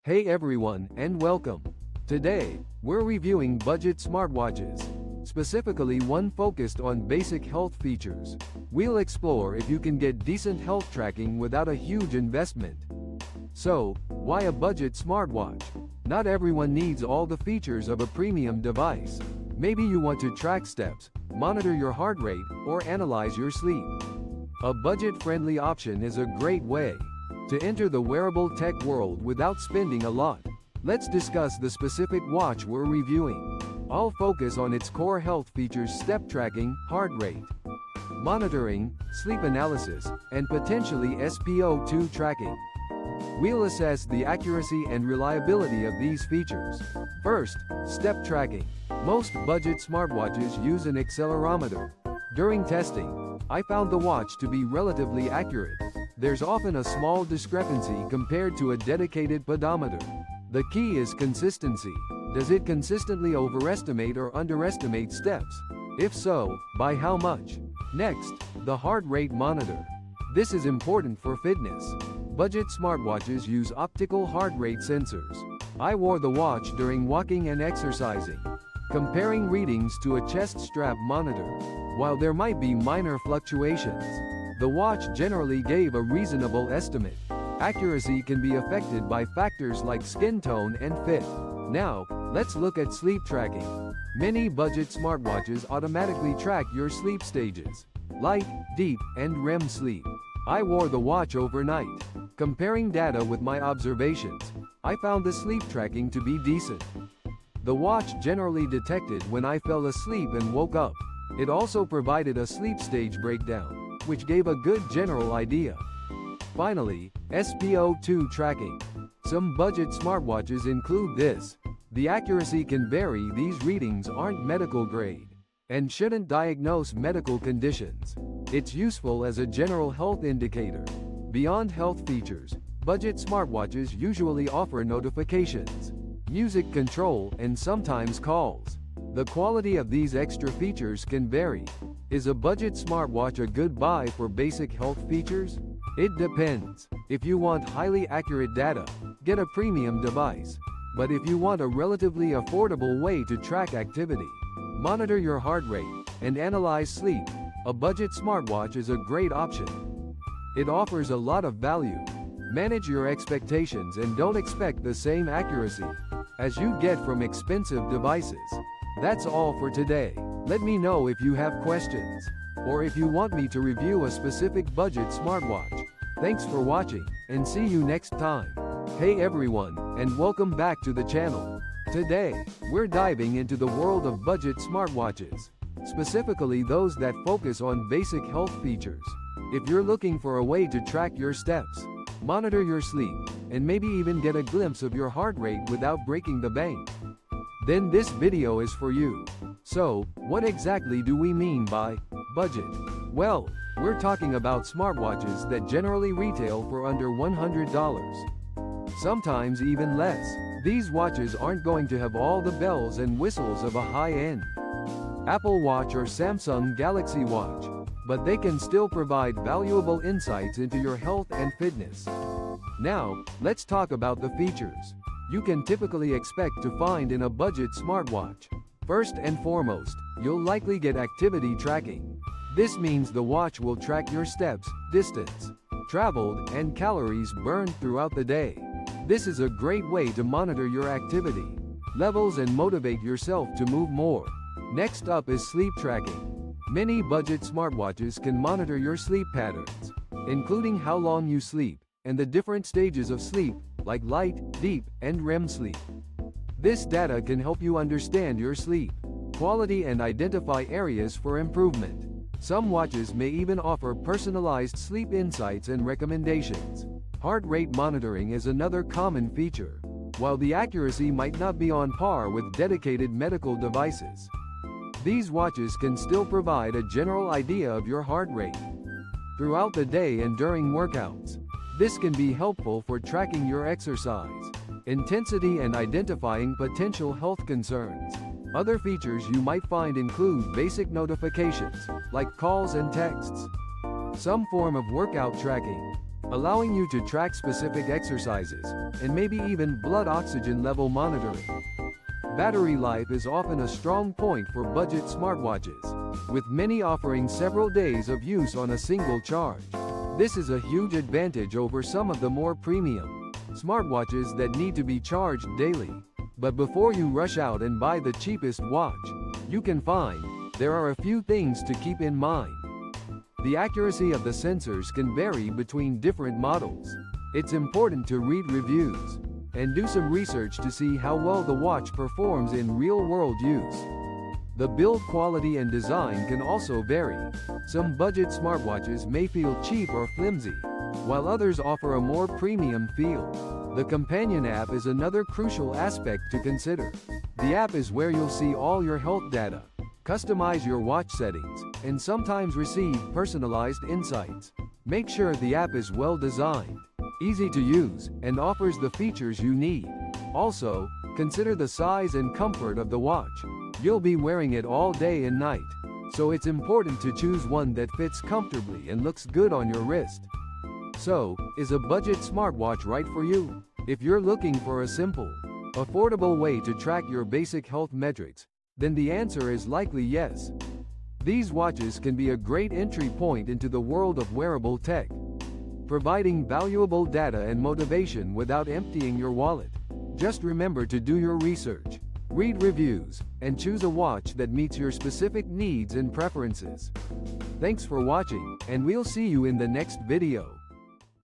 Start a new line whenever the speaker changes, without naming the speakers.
Hey everyone, and welcome. Today, we're reviewing budget smartwatches, specifically one focused on basic health features. We'll explore if you can get decent health tracking without a huge investment. So, why a budget smartwatch? Not everyone needs all the features of a premium device. Maybe you want to track steps, monitor your heart rate, or analyze your sleep. A budget-friendly option is a great way to enter the wearable tech world without spending a lot. Let's discuss the specific watch we're reviewing. I'll focus on its core health features: step tracking, heart rate monitoring, sleep analysis, and potentially SpO2 tracking. We'll assess the accuracy and reliability of these features. First, step tracking. Most budget smartwatches use an accelerometer. During testing, I found the watch to be relatively accurate. There's often a small discrepancy compared to a dedicated pedometer. The key is consistency. Does it consistently overestimate or underestimate steps? If so, by how much? Next, the heart rate monitor. This is important for fitness. Budget smartwatches use optical heart rate sensors. I wore the watch during walking and exercising, comparing readings to a chest strap monitor. While there might be minor fluctuations, the watch generally gave a reasonable estimate. Accuracy can be affected by factors like skin tone and fit. Now, let's look at sleep tracking. Many budget smartwatches automatically track your sleep stages: light, deep, and REM sleep. I wore the watch overnight. Comparing data with my observations, I found the sleep tracking to be decent. The watch generally detected when I fell asleep and woke up. It also provided a sleep stage breakdown, which gave a good general idea. Finally, SpO2 tracking. Some budget smartwatches include this. The accuracy can vary. These readings aren't medical grade and shouldn't diagnose medical conditions. It's useful as a general health indicator. Beyond health features, budget smartwatches usually offer notifications, music control, and sometimes calls. The quality of these extra features can vary. Is a budget smartwatch a good buy for basic health features? It depends. If you want highly accurate data, get a premium device. But if you want a relatively affordable way to track activity, monitor your heart rate, and analyze sleep, a budget smartwatch is a great option. It offers a lot of value. Manage your expectations and don't expect the same accuracy as you get from expensive devices. That's all for today. Let me know if you have questions, or if you want me to review a specific budget smartwatch. Thanks for watching, and see you next time. Hey everyone, and welcome back to the channel. Today, we're diving into the world of budget smartwatches, specifically those that focus on basic health features. If you're looking for a way to track your steps, monitor your sleep, and maybe even get a glimpse of your heart rate without breaking the bank, then this video is for you. So, what exactly do we mean by budget? Well, we're talking about smartwatches that generally retail for under $100. Sometimes even less. These watches aren't going to have all the bells and whistles of a high-end Apple Watch or Samsung Galaxy Watch, but they can still provide valuable insights into your health and fitness. Now, let's talk about the features you can typically expect to find in a budget smartwatch. First and foremost, you'll likely get activity tracking. This means the watch will track your steps, distance traveled, and calories burned throughout the day. This is a great way to monitor your activity levels and motivate yourself to move more. Next up is sleep tracking. Many budget smartwatches can monitor your sleep patterns, including how long you sleep, and the different stages of sleep, like light, deep, and REM sleep. This data can help you understand your sleep quality and identify areas for improvement. Some watches may even offer personalized sleep insights and recommendations. Heart rate monitoring is another common feature. While the accuracy might not be on par with dedicated medical devices, these watches can still provide a general idea of your heart rate throughout the day and during workouts. This can be helpful for tracking your exercise intensity and identifying potential health concerns. Other features you might find include basic notifications, like calls and texts, some form of workout tracking, allowing you to track specific exercises, and maybe even blood oxygen level monitoring. Battery life is often a strong point for budget smartwatches, with many offering several days of use on a single charge. This is a huge advantage over some of the more premium smartwatches that need to be charged daily. But before you rush out and buy the cheapest watch you can find, there are a few things to keep in mind. The accuracy of the sensors can vary between different models. It's important to read reviews and do some research to see how well the watch performs in real-world use. The build quality and design can also vary. Some budget smartwatches may feel cheap or flimsy, while others offer a more premium feel. The companion app is another crucial aspect to consider. The app is where you'll see all your health data, customize your watch settings, and sometimes receive personalized insights. Make sure the app is well designed, easy to use, and offers the features you need. Also, consider the size and comfort of the watch. You'll be wearing it all day and night, so it's important to choose one that fits comfortably and looks good on your wrist. So, is a budget smartwatch right for you? If you're looking for a simple, affordable way to track your basic health metrics, then the answer is likely yes. These watches can be a great entry point into the world of wearable tech, providing valuable data and motivation without emptying your wallet. Just remember to do your research, read reviews, and choose a watch that meets your specific needs and preferences. Thanks for watching, and we'll see you in the next video.